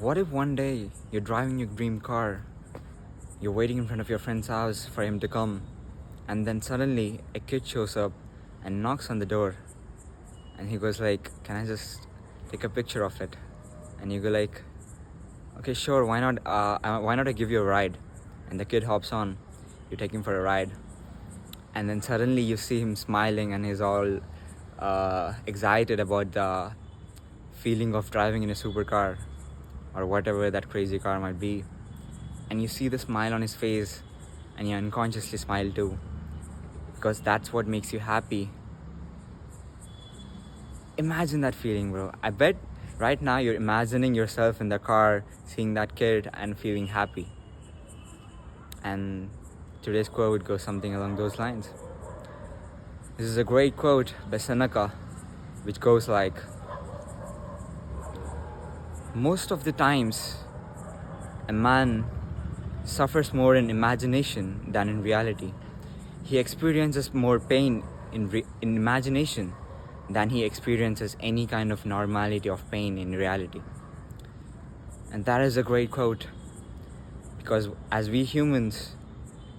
What if one day you're driving your dream car, you're waiting in front of your friend's house for him to come, and then suddenly a kid shows up and knocks on the door, and he goes like, "Can I just take a picture of it?" And you go like, "Okay, sure, why not? Why not I give you a ride?" And the kid hops on. You take him for a ride, and then suddenly you see him smiling, and he's all excited about the feeling of driving in a supercar or whatever that crazy car might be. And you see the smile on his face, and you unconsciously smile too, because that's what makes you happy. Imagine that feeling, bro. I bet right now you're imagining yourself in the car, seeing that kid and feeling happy. And today's quote would go something along those lines. This is a great quote by Seneca, which goes like, most of the times a man suffers more in imagination than in reality. He experiences more pain in imagination than he experiences any kind of normality of pain in reality. And that is a great quote, because as we humans,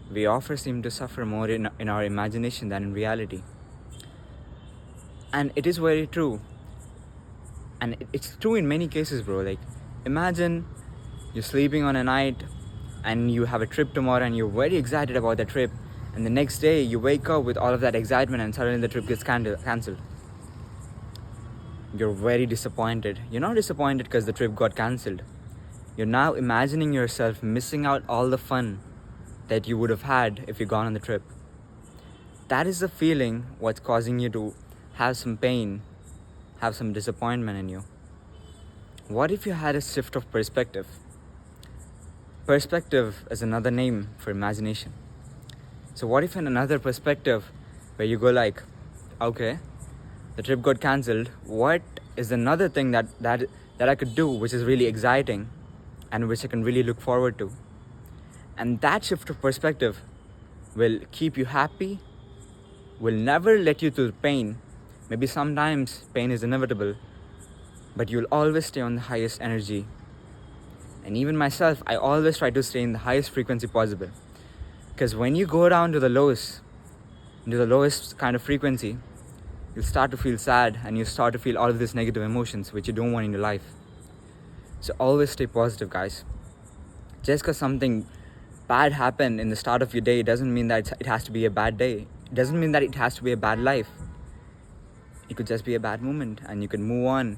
we often seem to suffer more in our imagination than in reality. And it is very true. And it's true in many cases, bro. Like, imagine you're sleeping on a night and you have a trip tomorrow and you're very excited about the trip, and the next day you wake up with all of that excitement and suddenly the trip gets cancelled. You're very disappointed. You're not disappointed because the trip got cancelled. You're now imagining yourself missing out all the fun that you would have had if you gone on the trip. That is the feeling what's causing you to have some pain, have some disappointment in you. What if you had a shift of perspective? Perspective is another name for imagination. So what if in another perspective where you go like, okay, the trip got cancelled, what is another thing that I could do which is really exciting and which I can really look forward to? And that shift of perspective will keep you happy, will never let you through pain. Maybe sometimes pain is inevitable, but you'll always stay on the highest energy. And even myself, I always try to stay in the highest frequency possible. Because when you go down to the lowest kind of frequency, you'll start to feel sad and you start to feel all of these negative emotions which you don't want in your life. So always stay positive, guys. Just because something bad happened in the start of your day doesn't mean that it has to be a bad day. It doesn't mean that it has to be a bad life. It could just be a bad moment and you can move on